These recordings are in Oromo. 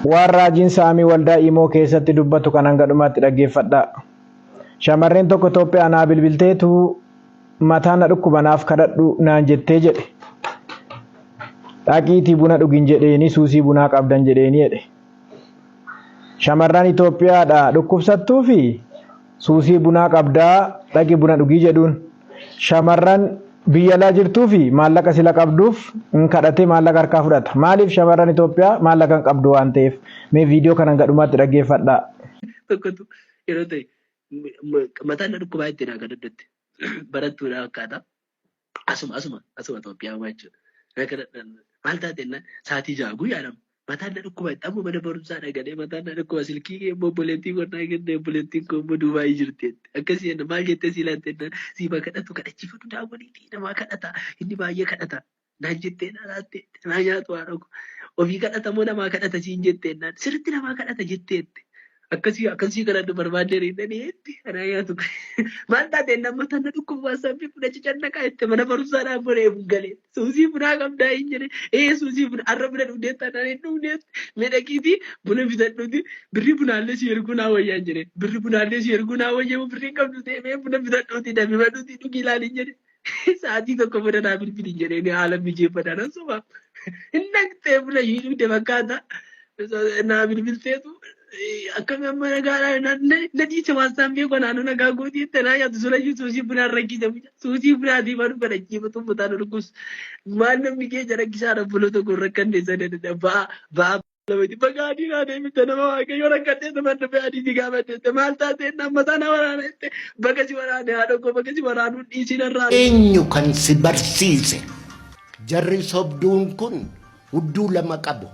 waan raajiin saamii waldaa imoo keessatti dubbatu kan hanga dhumaatti dhaggeeffadhaa. Shamarreen tokko Itoophiyaa naa bilbilteetu mataan na dhukkubanaaf kadhadhu naan jettee jedhe. Dhaqiitii buna dhugin jedheeni suusii bunaa qabdan jedheeni jedhe. Shamarran Itoophiyaadha dhukkubsattuu fi suusii bunaa qabdaa dhaqi buna dhugii jedhuun. Shamarran biyya alaa jirtuu fi maallaqa sila qabduuf kadhatee maallaqa harkaa fudhata. Maaliif shamarran Itoophiyaa maallaqa hin qabdu waan ta'eef? Mee viidiyoo kana hanga dhumaatti dhaggeeffadhaa. Tokkotu yeroo ta'e mataan na dhukkubaa itti naa kadhadhatte barattuudha akkaataa asuma Itoophiyaa jechuudha. Maal taateenna sa'aatii ja'a guyyaadhaan mataan na dhukkuba itti amma mana barumsaa dhagalee mataan na dhukkuba silkii kee obboleettii qonnaa kennee obboleettiin koo immoo Duubaayii jirteetti akkasii jenna maal jettee si laatteen siima kadhatu kadhachiifatu daawwaniitii namaa kadhata inni baay'ee kadhata naan jettee laattee naa nyaatu haa dhagu ofii kadhata moo namaa kadhata siin jetteen sirriitti namaa kadhata jetteetti. Akkasii kanatti barbaadee riidhaniitti kanaa nyaatu maal taateen nama tanna dhukkubaa sabbi fudhachi cannaqaa itti mana barumsaa dhaabbaree galee suusii bunaa qabdaa hin jedhe suusii buna arra buna dhugdeetta anaan hin dhugdeetti miidhagiitii buna bitadhuuti birri bunaallee si erguu naa wayyaan jedhe birri bunaallee si erguu naa wayyamu birri qabdu ta'e buna bitadhuuti dammi madhuuti dhugi ilaaliin jedhe sa'aatii tokko buna naa bilbiliin jedhee haala mijeeffatan asuma hin dhaqxee buna hin dhugde fakkaata naa bilbilteetu. Akkam amma nagaadhaa nadiicha waasaan beeku naannoo nagaa gootii tanaa nyaatu sulayyuu suusii bunaan rakkisa suusii bunaatii manu kadhachiifatu mutaan dhugus maal namni keenya rakkisaa dhabbolo tokko rakkannee sadadadha ba'aa lamati bagaadii naa deemite nama waaqayyo rakkannee samadda ba'aadii gaafatte maal taatee nammataa na waraanette bakka si waraane haadhokko bakka si waraanuu dhiisinarraa. Eenyu kan si barsiise jarri sobduun kun hudduu lama qabu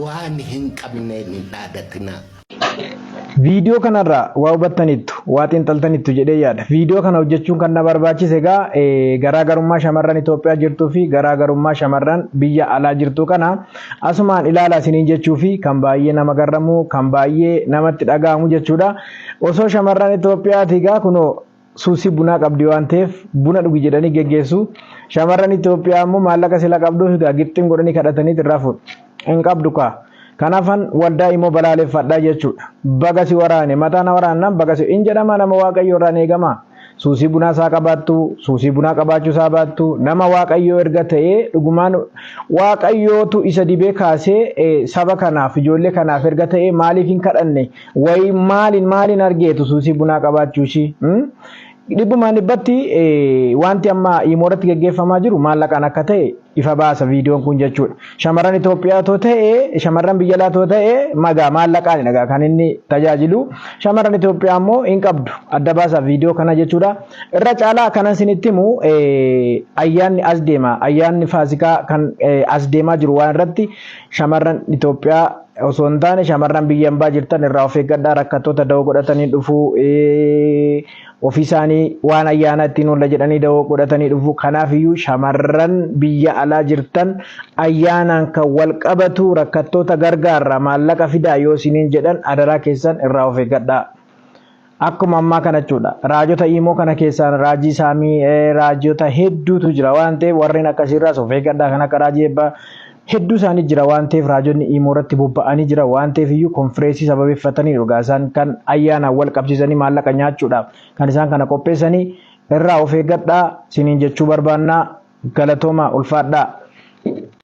waan hin qabneen hin dhaadatinaa. Viidiyoo kanarraa waa hubattaniittu waa xiinxaltaniittu jedhee yaada. Viidiyoo kana hojjechuun kan na barbaachise egaa garaagarummaa shamarran Itoophiyaa jirtuu fi garaagarummaa shamarran biyya alaa jirtuu kana asumaan ilaalaa isiniin jechuu fi kan baay'ee nama garramu kan baay'ee namatti dhaga'amu jechuudha. Osoo shamarran Itoophiyaati egaa kunoo suusii bunaa qabdi waan ta'eef buna dhugi jedhanii geggeessu. Shamarran Itoophiyaa immoo maallaqa sila qabduuf egaa gixxiin godhanii kadhatanii irraa fuudhu. Hin qabdu kaa. Kanaafan waldaa imoo balaaleffadhaa jechuudha. Bagasi waraane mataan waraanaan bagasi hin jedhama nama waaqayyo irraan eegama. Suusii bunaa isaa qabaattu, suusii bunaa qabaachuu isaa baattu, nama waaqayyoo erga ta'ee dhugumaan waaqayyootu isa dibee kaasee saba kanaaf ijoollee kanaaf erga ta'ee maaliif hin kadhanne wayi maaliin argeetu suusii bunaa qabaachuu ishii. Dhibbumaan dhibbatti wanti amma imoorratti geggeeffamaa jiru maallaqaan akka ta'e ifa baasa viidiyoon kun jechuudha. Shamarran Itoophiyaa too ta'e shamarran biyya alaa too ta'e magaa maallaqaan dhagaa kan inni tajaajilu. Shamarran Itoophiyaa immoo hin qabdu adda baasa viidiyoo kana jechuudha. Irra caalaa kanan isinitti himu ayyaanni as deema ayyaanni faasikaa kan as deemaa jiru waan irratti shamarran Itoophiyaa osoo hin taane shamarran biyya alaa jirtan irraa of eeggadhaa rakkattoota da'oo godhatanii dhufuu ofii isaanii waan ayyaana ittiin oolla jedhanii da'oo godhatanii dhufu. Kanaafiyyuu shamarran biyya alaa jirtan ayyaanaan kan wal qabatu rakkattoota gargaarra maallaqa fidaa yoo isiniin jedhan adaraa keessan irraa of eeggadhaa. Akkuma ammaa kana jechuudha. Raajota imoo kana keessaan raajii saamii raajota hedduutu jira waan ta'eef warreen akkasiirraas of eeggadhaa kan akka raajii eebbaa hedduu isaanii jira waan ta'eef raajonni imoo irratti bobba'anii jira waan ta'eef iyyuu konfireensii sababeeffatanii dhugaa isaan kan ayyaanaan wal qabsiisanii maallaqa nyaachuudhaaf kan isaan kana qopheessanii irraa of eeggadhaa isiniin jechuu barbaannaa. Galatooma ulfaadhaa.